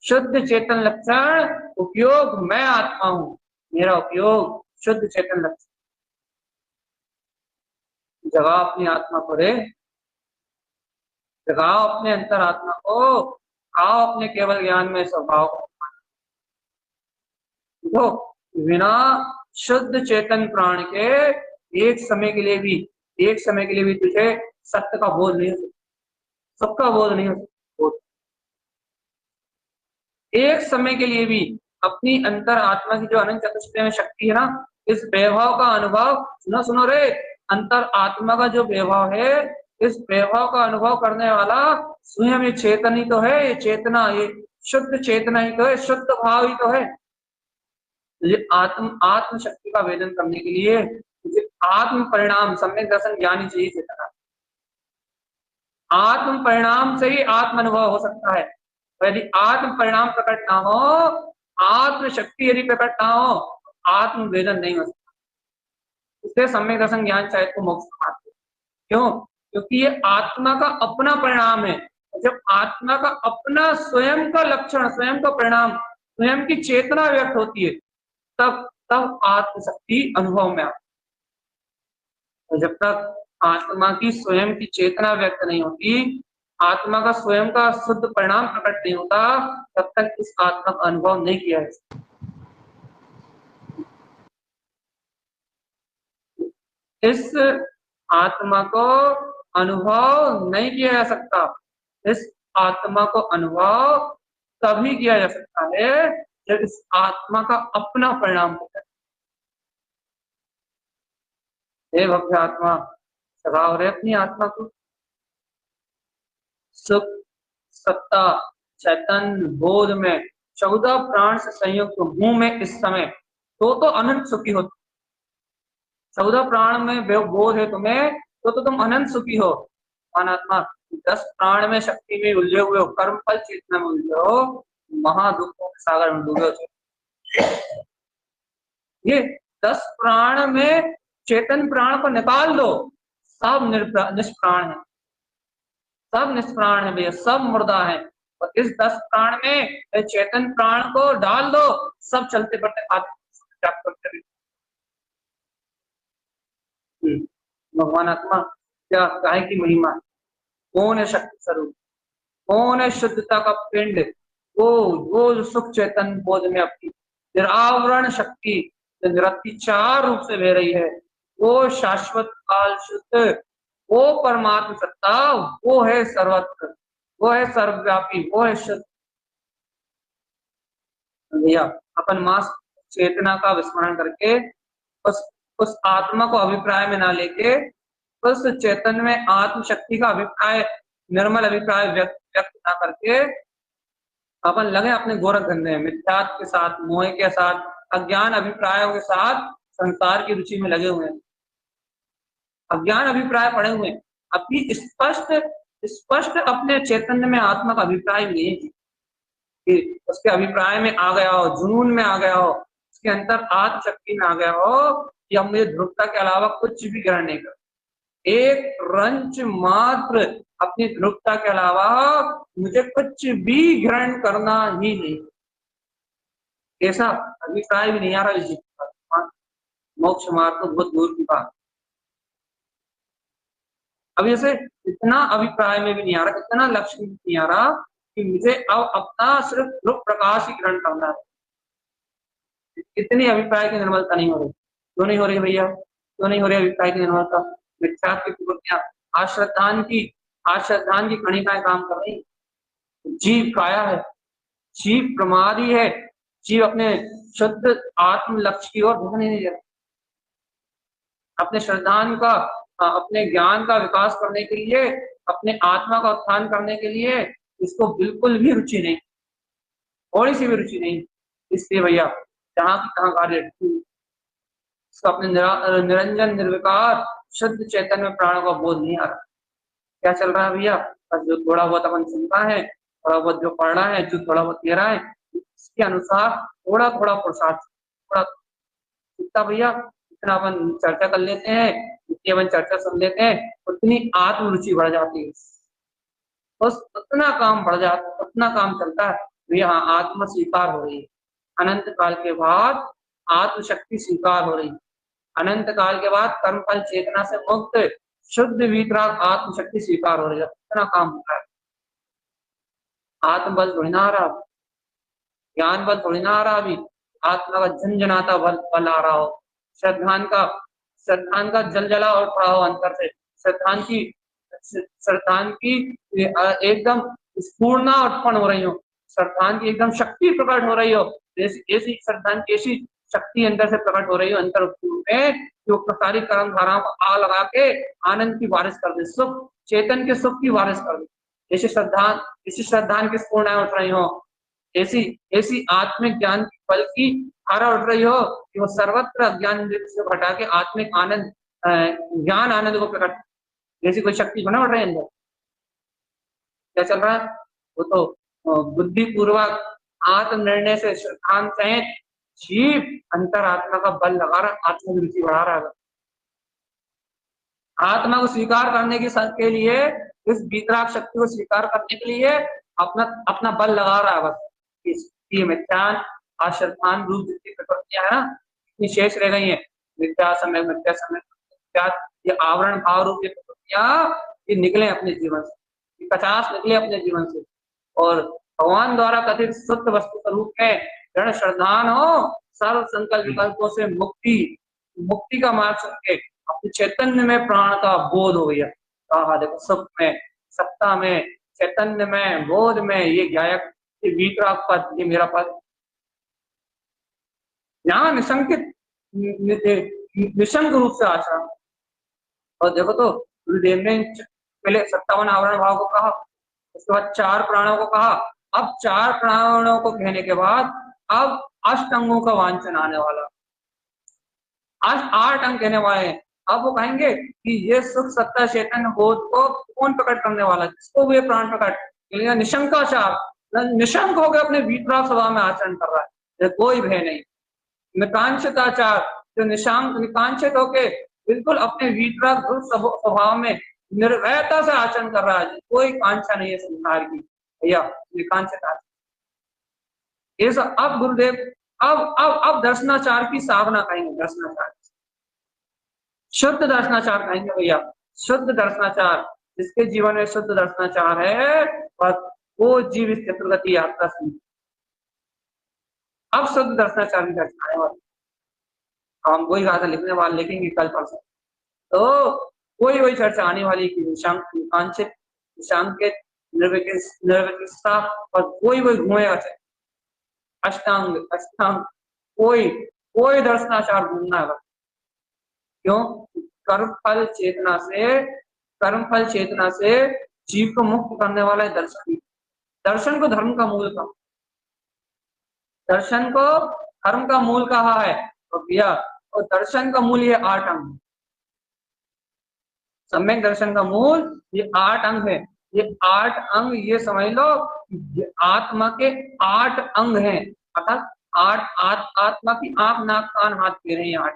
शुद्ध चेतन लक्षण उपयोग मैं आत्मा हूं, मेरा उपयोग शुद्ध चेतन लक्षण। जगाओ अपनी आत्मा को रे, जगाओ अपने अंतर आत्मा को, आओ अपने केवल ज्ञान में स्वभाव को। तो बिना शुद्ध चेतन प्राण के एक समय के लिए भी तुझे सत्य का बोध नहीं हो सकता, सबका बोध नहीं हो सकता। एक समय के लिए भी अपनी अंतर आत्मा की जो अनंत चतुष्टय में शक्ति है ना, इस वैभव का अनुभव, सुनो रे, अंतर आत्मा का जो वैभव है, इस वैभव का अनुभव करने वाला स्वयं ये चेतन ही तो है, ये चेतना, ये शुद्ध चेतना ही तो है, शुद्ध भाव ही तो है। ये आत्म शक्ति का वेदन करने के लिए मुझे आत्म परिणाम सम्यक दर्शन ज्ञान ही चाहिए। चेतना आत्म परिणाम से ही आत्म अनुभव हो सकता है। यदि आत्म परिणाम प्रकट ना हो, आत्म शक्ति यदि प्रकट ना हो, आत्म वेदन नहीं हो सकता। इसलिए सम्यक दर्शन ज्ञान चाहे तो मोक्ष मार्ग। क्यों? क्योंकि ये आत्मा का अपना परिणाम है। जब आत्मा का अपना स्वयं का लक्षण, स्वयं का परिणाम, स्वयं की चेतना व्यक्त होती है, तब आत्मशक्ति अनुभव में आती है। जब तक आत्मा की स्वयं की चेतना व्यक्त नहीं होती, आत्मा का स्वयं का शुद्ध परिणाम प्रकट नहीं होता, तब तक इस आत्मा का अनुभव नहीं किया है। इस आत्मा को अनुभव नहीं किया जा सकता। इस आत्मा को अनुभव तभी किया जा सकता है जब इस आत्मा का अपना परिणाम होता है। हे भव्य आत्मा, सगाओ रे अपनी आत्मा को। सुख, सत्ता, चैतन्य, बोध में 14 प्राण से संयुक्त हूं मैं इस समय, तो अनंत सुखी हो। 14 प्राण में बोध है तुम्हें, तो तुम अनंत सुखी हो। अनात्मा 10 प्राण में शक्ति में उलझे हुए हो, कर्म फल चेतना में उलझे हो, महादुखों के सागर में डूबे हो। ये 10 प्राण में चेतन प्राण को निकाल दो, सब निष्प्राण है, सब निष्प्राण है भैया, सब मुर्दा है। और इस 10 प्राण में चेतन प्राण को डाल दो, सब चलते बढ़ते आत्मा। भगवान आत्मा क्या गाय की महिमा, कौन है शक्ति स्वरूप, कौन है शुद्धता का पिंड, वो जो सुख चेतन बोध में अपनी निरावरण शक्ति निरति 4 रूप से बह रही है, वो शाश्वत काल शुद्ध, वो परमात्म सत्ता, वो है सर्वत्र, वो है सर्वव्यापी, वो है शुद्ध। भैया अपन मास चेतना का विस्मरण करके उस आत्मा को अभिप्राय में ना लेके, उस चेतन में आत्म शक्ति का अभिप्राय, निर्मल अभिप्राय व्यक्त ना करके अपन लगे अपने गोरख धंधे में, मिथ्यात्व के साथ, मोह के साथ, अज्ञान अभिप्रायों के साथ संसार की रुचि में लगे हुए हैं, अज्ञान अभिप्राय पड़े हुए हैं, अभी स्पष्ट स्पष्ट अपने चैतन्य में आत्मा का अभिप्राय भी नहीं है कि उसके अभिप्राय में आ गया हो, जुनून में आ गया हो, उसके अंतर आत्म शक्ति में आ गया हो, या मुझे ध्रुवता के अलावा कुछ भी ग्रहण नहीं कर, एक रंच मात्र अपनी ध्रुवता के अलावा मुझे कुछ भी ग्रहण करना ही नहीं, ऐसा अभिप्राय भी नहीं आ रहा इस मोक्ष मार्ग तो बहुत दूर की बात। अब ऐसे इतना अभिप्राय में भी नहीं आ रहा, इतना लक्ष्य में नहीं आ रहा कि मुझे अब अपना सिर्फ ध्रुव प्रकाश ही ग्रहण करना है। इतनी अभिप्राय की निर्मलता नहीं हो रही। क्यों नहीं हो रही भैया? क्यों नहीं हो रही अभिप्राय की निर्मलता? मिथ्यात्व की प्रवृत्तियां, आश्रद्धान की कणिकाएं काम कर रही। जीव काया है, जीव प्रमादी है, जीव अपने शुद्ध आत्म लक्ष्य की ओर ध्यान नहीं देता। अपने श्रद्धान का, अपने ज्ञान का विकास करने के लिए, अपने आत्मा का उत्थान करने के लिए इसको बिल्कुल भी रुचि नहीं, थोड़ी सी भी रुचि नहीं। इसलिए भैया जहां की तहां कार्य इसको अपने निरंजन निर्विकार शुद्ध चैतन्य प्राणों का बोध नहीं आ रहा। क्या चल रहा है भैया? बस जो थोड़ा बहुत अपन सुनता है, थोड़ा बहुत जो पढ़ना है, जो थोड़ा बहुत कह रहा है, इसके अनुसार थोड़ा थोड़ा पुरुषार्थ, थोड़ा इतना भैया इतना अपन चर्चा कर लेते हैं, जितनी अपन चर्चा सुन लेते हैं, उतनी आत्म रुचि बढ़ जाती है, बस उतना काम बढ़ जाता है, उतना काम चलता है। भैया हाँ, आत्म स्वीकार हो रही है, अनंत काल के बाद आत्म शक्ति स्वीकार हो रही है, अनंत काल के बाद कर्म फल चेतना से मुक्त शुद्ध वीतराग आत्म शक्ति स्वीकार हो रही है, इतना काम होता है। आत्म बल थोड़ी ना आ रहा, ज्ञान बल थोड़ी ना आ रहा, अभी आत्मा का झंझनाता बल आ रहा हो, श्रद्धान का जलजला उठ रहा हो अंतर से, श्रद्धान की एकदम स्फूर्णा उत्पन्न हो रही हो, श्रद्धान की एकदम शक्ति प्रकट हो रही हो, ऐसी श्रद्धान की ऐसी शक्ति अंदर से प्रकट हो रही हो अंतर में, जो सारी कर्म धाराओं को आग लगा के आनंद की बारिश कर दे, सुख चेतन के सुख की बारिश कर दे। ऐसी श्रद्धान की स्फूर्णाएं उठ रही हो, ऐसी आत्मिक ज्ञान की बल की धारा उठ रही हो कि वो सर्वत्र अज्ञान से हटा के आत्मिक आनंद, ज्ञान आनंद को प्रकट, जैसी कोई शक्ति बना उठ रही है अंदर। क्या चल रहा है? वो तो बुद्धि पूर्वक आत्म निर्णय से श्रद्धान सहित जीव अंतर आत्मा का बल लगा रहा, आत्मा की रुचि बढ़ा रहा है, आत्मा को स्वीकार करने के लिए, इस वीतराग शक्ति को स्वीकार करने के लिए अपना बल लगा रहा है। बस मिथ्यान आश्रद्धान रूप जितनी प्रकृतियां है ना, इतनी शेष रह गई है, मिथ्या समय ये आवरण भाव रूप प्रकृतियां, ये निकले अपने जीवन से, 50 निकले अपने जीवन से, और भगवान द्वारा कथित शुद्ध वस्तु स्वरूप में दृढ़ श्रद्धान हो, सर्व संकल्प विकल्पों से मुक्ति का मार्ग चुन के अपने चैतन्य में प्राण का बोध हो गया। कहा देखो, सुख में, सत्ता में, चैतन्य में, बोध में, ये गायक, ये वीतराग पद, ये मेरा पद, यहाँ निशंकित निशंक रूप से आचरण। और देखो तो गुरुदेव ने पहले 57 आवरण भाव को कहा, उसके बाद 4 प्राणों को कहा, अब 4 प्राणों को कहने के बाद अब अष्टांगों का वांछन आने वाला, 8 अंग कहने वाले हैं। अब वो कहेंगे कि ये सुख सत्ता चैतन्य बोध को कौन प्रकट करने वाला, जिसको वे प्राण प्रकट, निशंकाचार, निशंक होकर अपने वीतराग स्वभाव में आचरण कर रहा है, कोई भय नहीं। निकांक्षिताचार, जो निकांक्षित होके बिल्कुल अपने वीतराग स्वभाव में निर्भयता से आचरण कर रहा है, कोई कांक्षा नहीं है संसार की, भैया निकांक्षित आचरण। अब गुरुदेव अब दर्शनाचार की साधना कहेंगे, दर्शनाचार, शुद्ध दर्शनाचार कहेंगे भैया, शुद्ध दर्शनाचार, जिसके जीवन में शुद्ध दर्शनाचार है वो जीव इस चतुर्गति यात्रा से। अब शुद्ध दर्शनाचार की चर्चा आने वाली, हम वही गाथा लिखने वाले लिखेंगे कल परसों, तो वही चर्चा आने वाली कि निकांक्षित, निशांकित, निर्विकता, और कोई घूमेगा अष्टांग, कोई दर्शनाचार घूमना है। क्यों? कर्म फल चेतना से जीव को मुक्त करने वाला है दर्शन। दर्शन को धर्म का मूल कहा, दर्शन को धर्म का मूल कहा है। तो भैया और दर्शन का मूल ये 8 अंग। सम्यक दर्शन का मूल ये 8 अंग है। ये 8 अंग ये समझ लो ये आत्मा के 8 अंग हैं, अर्थात 8 आत्मा की आंख नाक कान हाथ पैर हैं 8।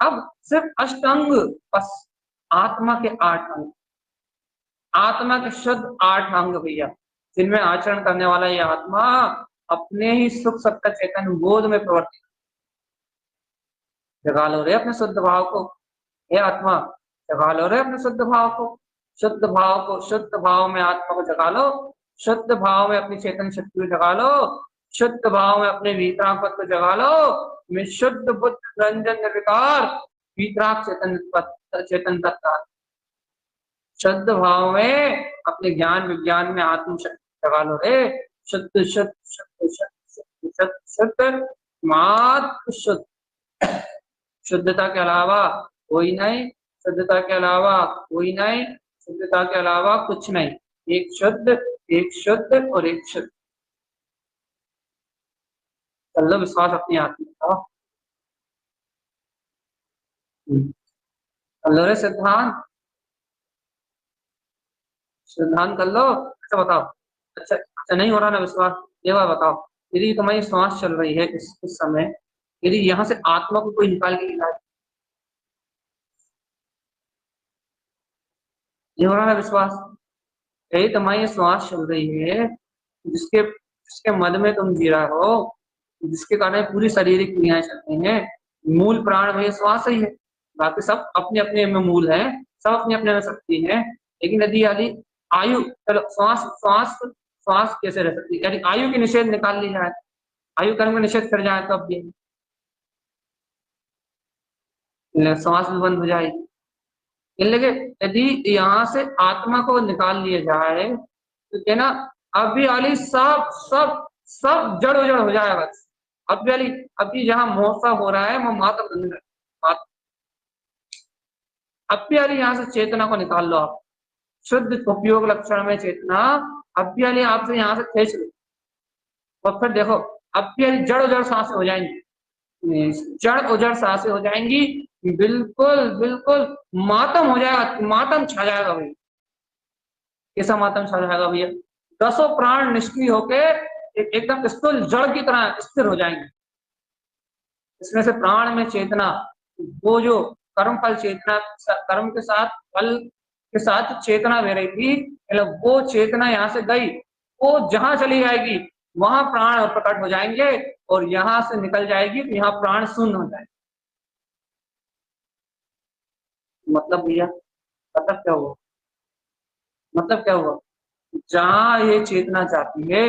अब सिर्फ अष्टांग, बस आत्मा के 8 अंग, आत्मा के शुद्ध 8 अंग भैया, जिनमें आचरण करने वाला ये आत्मा अपने ही सुख सत्ता चैतन्य बोध में प्रवर्तित। जगा लो रे अपने शुद्ध भाव को, हे आत्मा जगा लो रे अपने शुद्ध भाव को, शुद्ध भाव को, शुद्ध भाव में आत्मा को जगा लो, शुद्ध भाव में अपनी चेतन शक्ति को जगा लो, शुद्ध भाव में अपने वीतराग पद को जगा लो। मैं शुद्ध बुद्ध रंजन निर्विकार वीतराग चेतन तत्व, शुद्ध भाव में अपने ज्ञान विज्ञान में आत्म शक्ति जगा लो रे। शुद्ध शुद्ध शुद्ध शुद्ध शुद्ध शुद्ध मात्र शुद्ध, शुद्धता के अलावा कोई नहीं, शुद्धता के अलावा कोई नहीं, शुद्धता के अलावा कुछ नहीं। एक शुद्ध और एक शुद्ध। कर लो विश्वास अपनी आत्मा का, कर लो रे सिद्धांत, सिद्धांत कर लो। अच्छा बताओ, अच्छा नहीं हो रहा ना विश्वास, ये बात बताओ, यदि तुम्हारी श्वास चल रही है इस समय, यदि यहाँ से आत्मा को कोई निकाल के लाए, ये हो रहा ना विश्वास? यही तुम्हारी श्वास चल रही है, जिसके मद में तुम जी रहा हो, जिसके कारण पूरी शारीरिक क्रियाएं चलती हैं। मूल प्राण में श्वास ही है, बाकी सब अपने अपने में मूल है, सब अपने अपने में शक्ति है। लेकिन यदि आयु, चलो श्वास श्वास श्वास कैसे रह सकती है? यदि आयु की निषेध निकाल ली जाए, आयु कर्म में निषेध कर जाए, तो अब ये श्वास भी बंद हो जाएगी। यदि यहाँ से आत्मा को निकाल लिया जाए तो क्या ना, अभी वाली सब सब सब जड़ उजड़ हो जाएगा। बस अभी जहाँ महोत्सव हो रहा है वो मात्र बंद है। अभी वाली यहाँ से चेतना को निकाल लो आप, शुद्ध उपयोग लक्षण में चेतना अभी वाली आपसे यहाँ से खींच लो, और फिर देखो अभी वाली जड़ उजड़ सांसें हो जाएंगी, जड़ उजड़ सांसें हो जाएंगी, बिल्कुल बिल्कुल मातम हो जाएगा, मातम छा जाएगा भैया। कैसा मातम छा जाएगा भैया? 10 प्राण निष्क्रिय होके एकदम स्थूल जड़ की तरह स्थिर हो जाएंगे। इसमें से प्राण में चेतना, वो जो कर्म फल चेतना, कर्म के साथ फल के साथ चेतना बह रही थी, मतलब वो चेतना यहाँ से गई, वो जहां चली जाएगी वहां प्राण प्रकट हो जाएंगे, और यहाँ से निकल जाएगी तो यहाँ प्राण शून्य हो जाएंगे। मतलब भैया, मतलब क्या हुआ? मतलब क्या हुआ? जहां ये चेतना जाती है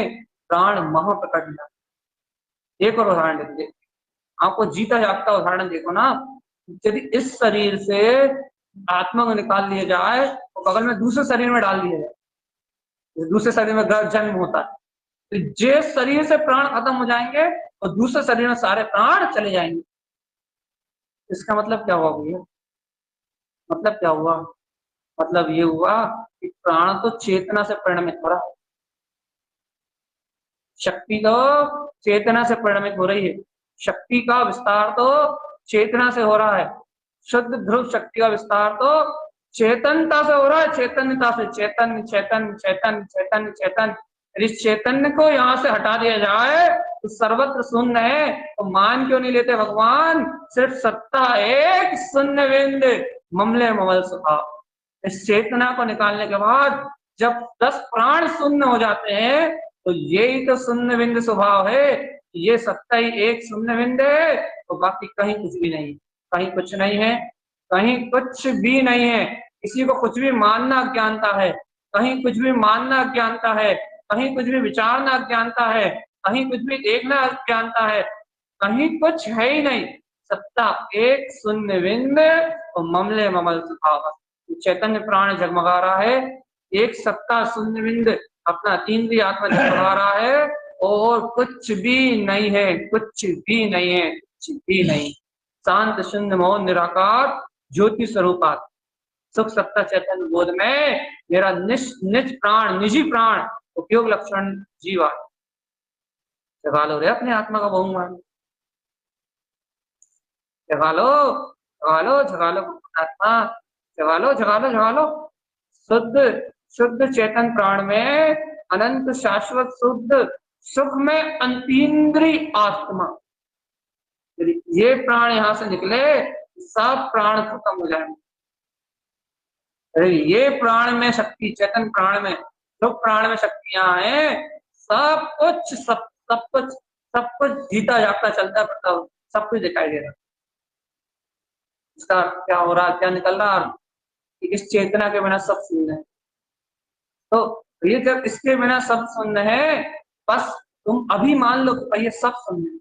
प्राण वहां प्रकट हो जाता है। एक और उदाहरण देखिए, आपको जीता जागता उदाहरण देखो ना। यदि इस शरीर से आत्मा को निकाल लिया जाए तो बगल में दूसरे शरीर में डाल दिया जाए, दूसरे शरीर में गर्भ जन्म होता है, तो जिस शरीर से प्राण खत्म हो जाएंगे और दूसरे शरीर में सारे प्राण चले जाएंगे। इसका मतलब क्या हुआ भैया? मतलब क्या हुआ? मतलब ये हुआ कि प्राण तो चेतना से परिणमित हो रहा है, शक्ति तो चेतना से परिणमित हो रही है, शक्ति का विस्तार तो चेतना से हो रहा है, शुद्ध ध्रुव शक्ति का विस्तार तो चेतनता से हो रहा है, चैतन्यता से। चैतन्य चैतन्य चैतन्य चैतन्य चैतन्य, इस चैतन्य को यहाँ से हटा दिया जाए तो सर्वत्र शून्य है। तो मान क्यों नहीं लेते भगवान? सिर्फ सत्ता एक शून्य बिंद ममले ममल स्वभाव। इस चेतना को निकालने के बाद जब 10 प्राण शून्य हो जाते हैं तो यही तो शून्य बिंद स्वभाव है। ये सत्ता ही एक शून्य बिंद है, तो बाकी कहीं कुछ भी नहीं, कहीं कुछ नहीं है, कहीं कुछ भी नहीं है। किसी को कुछ भी मानना अज्ञानता है, कहीं कुछ भी मानना अज्ञानता है, कहीं कुछ भी विचारना अज्ञानता है, कहीं कुछ भी देखना अज्ञानता है, कहीं कुछ है ही नहीं। सत्ता एक शून्य बिंद और ममले ममल स्वभाव। चैतन्य प्राण जगमगा रहा है, एक सत्ता शून्य बिंद अपना तीव्र आत्मा जगमगा रहा है, और कुछ भी नहीं है, कुछ भी नहीं है, कुछ भी नहीं। शांत शून्य मौन निराकार ज्योति स्वरूपात सुख सत्ता चैतन्य बोध में मेरा निज प्राण, निजी प्राण उपयोग लक्षण जीवा। जगा लो रे अपने आत्मा का बहुमान। जगा लो जगा लो जगा लो आत्मा, जगा लो जगा लो जगा लो। शुद्ध शुद्ध चेतन प्राण में अनंत शाश्वत शुद्ध सुख में अंतीन्द्रिय आत्मा। ये प्राण यहां से निकले, सब प्राण खत्म हो जाएंगे। ये प्राण में शक्ति, चेतन प्राण में, जो प्राण में शक्तियां हैं, सब कुछ सब कुछ जीता जागता चलता पड़ता, सब कुछ दिखाई दे रहा। इसका क्या हो रहा, क्या निकल रहा कि इस चेतना के बिना सब शून्य है। तो ये जब इसके बिना सब शून्य है, बस तुम अभी मान लो कि ये सब शून्य है,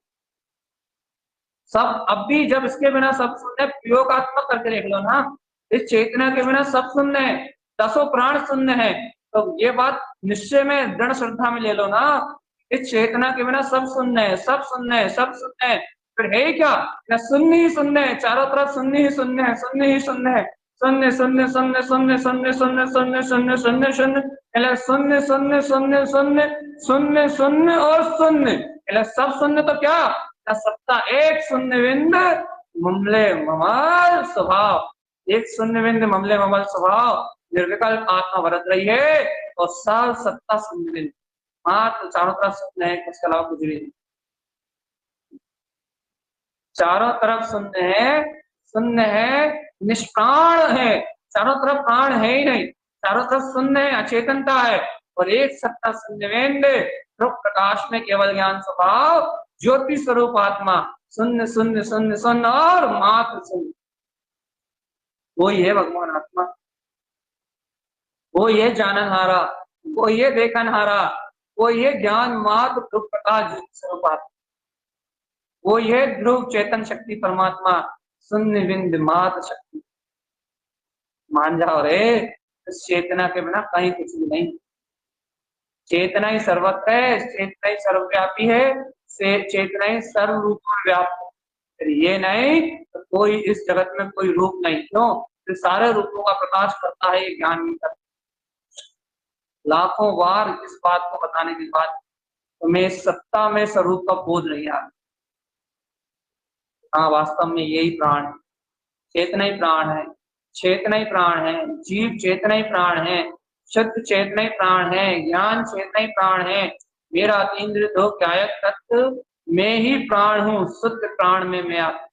सब अभी जब इसके बिना सब शून्य है, प्रयोगात्मक करके देख लो ना, इस चेतना के बिना सब शून्य है, दसों प्राण शून्य है। तो ये बात निश्चय में दृढ़ श्रद्धा में ले लो ना, इस चेतना के बिना सब शून्य है, सब शून्य है, सब शून्य है। फिर है क्या, शून्य ही शून्य है, चारों तरफ शून्य ही शून्य है, शून्य ही शून्य है, शून्य शून्य शून्य शून्य शून्य शून्य शून्य शून्य शून्य शून्य शून्य शून्य शून्य शून्य शून्य शून्य और शून्य, सब शून्य। तो क्या सत्ता एक शून्य बिंद ममले ममल स्वभाव, एक शून्य बिंद ममले ममल स्वभाव निर्विकल्प आत्मा बरत रही है, और सब सत्ता शून्य बिंद मात्र, चारों तरफ शून्य है, इसके अलावा कुछ भी नहीं, चारों तरफ शून्य है, शून्य है, निष्प्राण है, चारों तरफ प्राण है ही नहीं, चारों तरफ शून्य है, अचेतनता है, और एक सत्ता शून्य बिंद प्रकाश में केवल ज्ञान स्वभाव ज्योति स्वरूप आत्मा, शून्य शून्य शून्य शून्य और मात्र शून्य। वो ये भगवान आत्मा, वो ये जाननहारा, वो ये देखनहारा, वो ये ज्ञान मात्र ध्रुव प्रकाश ज्योति स्वरूप आत्मा, वो ये ध्रुव चेतन शक्ति परमात्मा, शून्य बिंद मात्र शक्ति। मान जाओ रे, इस चेतना के बिना कहीं कुछ भी नहीं, चेतना ही सर्वत्र है, चेतना ही सर्वव्यापी है, चेतना ही सर्व रूप में व्याप्त है। ये नहीं तो कोई इस जगत में कोई रूप नहीं, क्यों, तो सारे रूपों का प्रकाश करता है ये ज्ञान नहीं करता। लाखों बार इस बात को बताने के बाद तुम्हें सत्ता में स्वरूप का बोध नहीं आ रहा। हाँ, वास्तव में यही प्राण है, चेतना ही प्राण है, चेतना ही प्राण है, जीव चेतना ही प्राण है, शुद्ध चेतना ही प्राण है, ज्ञान चेतना ही प्राण है। मेरा अतीन्द्रिय दो ज्ञायक तत्व मैं ही प्राण हूँ, शुद्ध प्राण में मैं आप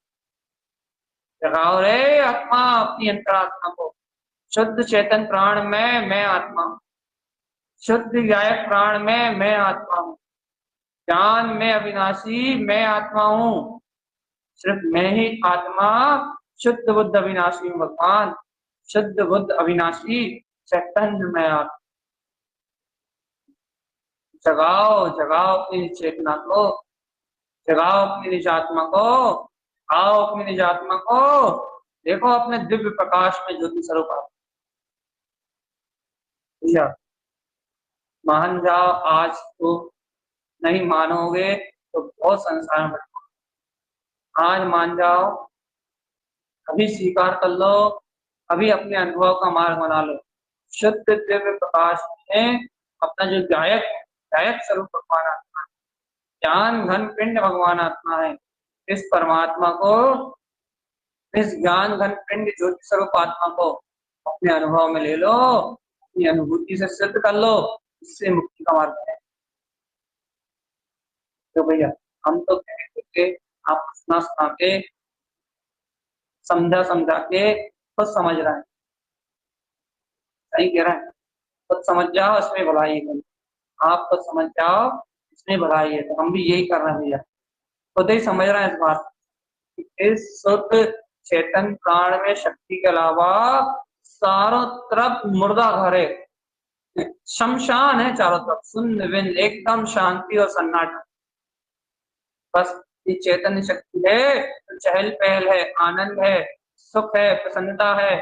जगाओ रे आत्मा अपनी अंतरात्मा को, शुद्ध चेतन प्राण में मैं आत्मा हूँ, शुद्ध ज्ञायक प्राण में मैं आत्मा हूँ, ज्ञान में अविनाशी मैं आत्मा हूँ, सिर्फ मैं ही आत्मा शुद्ध बुद्ध अविनाशी हूँ भगवान, शुद्ध बुद्ध अविनाशी चैतन्य में आत्मा। जगाओ जगाओ अपनी चेतना को, जगाओ अपनी निज आत्मा को, आओ अपनी निज आत्मा को, देखो अपने दिव्य प्रकाश में ज्योति स्वरूप आप मान जाओ। आज तो नहीं मानोगे तो बहुत संसार में, आज मान जाओ, अभी स्वीकार कर लो, अभी अपने अनुभव का मार्ग बना लो। शुद्ध दिव्य प्रकाश में अपना जो गायक स्वरूप भगवान आत्मा है, ज्ञान घन पिंड भगवान आत्मा है, इस परमात्मा को, इस ज्ञान घन पिंड ज्योति स्वरूप आत्मा को अपने अनुभव में ले लो, अपनी अनुभूति से सिद्ध कर लो, इससे मुक्ति का मार्ग है। तो भैया हम तो कहते आप सुना के समझा के खुद समझ रहे हैं, सही कह रहे हैं, खुद समझ जाओ इसमें भलाई है, आप खुद समझ जाओ इसमें भलाई है। तो हम भी यही कर रहे हैं भैया, खुद ही समझ रहे हैं इस बात, इस शुद्ध चेतन प्राण में शक्ति के अलावा चारों तरफ मुर्दा घर है, शमशान है, चारों तरफ शून्य बिंद एकदम शांति और सन्नाटा। बस ये चैतन्य शक्ति है तो चहल पहल है, आनंद है, सुख है, प्रसन्नता है,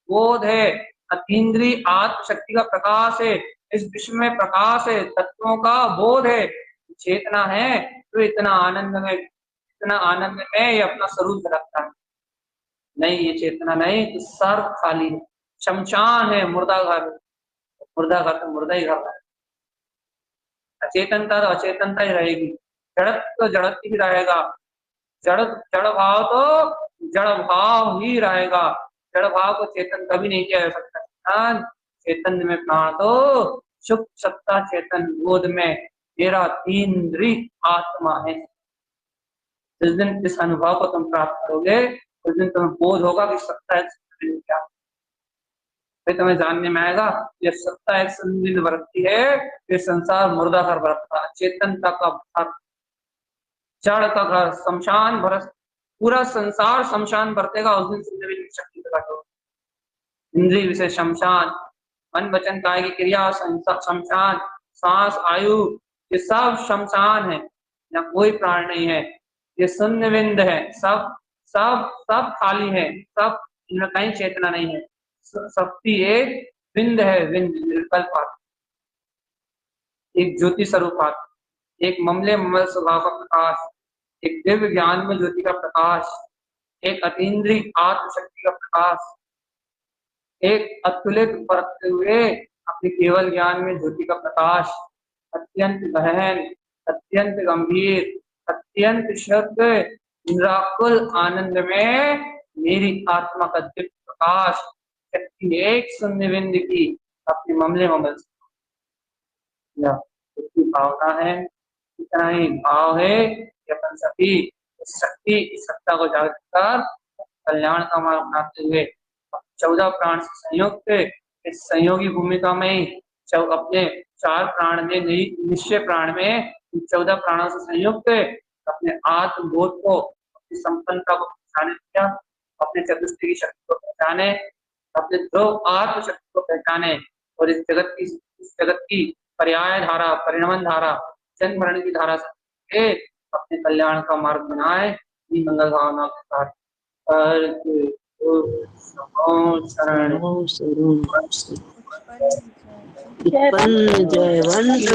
बोध है, अतीन्द्रिय आत्म शक्ति का प्रकाश है, इस विश्व में प्रकाश है, तत्वों का बोध है, चेतना है तो इतना आनंद में ये अपना स्वरूप रखता है। नहीं, ये चेतना नहीं तो सर्व खाली है, शमशान है, मुर्दा घर तो मुर्दा ही घर है, अचेतनता तो अचेतनता ही रहेगी, जड़त तो जड़त ही रहेगा, जड़ भाव तो जड़ भाव ही रहेगा। जड़ भाव को चेतन कभी नहीं किया जा सकता। चैतन्य में प्राण तो सुख सत्ता चेतन बोध में तेरा तीन्द्री आत्मा है। जिस दिन इस अनुभव को तुम प्राप्त करोगे उस दिन तुम्हें बोध होगा कि सत्ता एक क्या, फिर तुम्हें जानने में आएगा ये सत्ता एक संदिग्ध वृत्ति है, ये संसार मुर्दा घर बरतता, चेतनता का घर, जड़ का घर, शमशान भरत, पूरा संसार शमशान बरतेगा उस दिन संजीवनी शक्ति प्रकट होगी। इंद्रिय विषय शमशान, मन वचन काय की क्रिया शमशान, सांस आयु ये सब शमशान है, यहाँ कोई प्राण नहीं है, ये शून्य बिंद है, सब सब सब खाली है, सब इनमें कहीं चेतना नहीं है, शक्ति एक बिंद है, बिंद निर्विकल्प आत्मा, एक ज्योति स्वरूप आत्मा, एक ममले ममल स्वभाव का प्रकाश, एक दिव्य ज्ञान में ज्योति का प्रकाश, एक अतीन्द्रिय आत्मशक्ति का प्रकाश, एक अतुलित परखते हुए अपने केवल ज्ञान में ज्योति का प्रकाश, अत्यंत गहन, अत्यंत गंभीर, अत्यंत शुद्ध निराकुल आनंद में मेरी आत्मा का दिव्य प्रकाश, शक्ति एक शून्य बिंदु की अपने ममले ममल की भावना है। इतना ही भाव है कि अपन सभी इस शक्ति इस सत्ता को जागृत कर कल्याण का मार्ग अपनाते हुए 14 प्राण से संयुक्त इस संयोगी भूमिका में ही अपने 4 प्राण में निश्चय प्राण में 14 प्राणों से संयुक्त अपने आत्मबोध को, अपनी संपन्नता को पहचाने दिया, अपने चतुष्टय की शक्ति को पहचाने, अपने ध्रुव आत्म शक्ति को पहचाने और इस जगत की पर्याय धारा, परिणमन धारा, जन्म मरण की धारा से अपने कल्याण का मार्ग बनाए। मंगल भावना के साथ जय वंश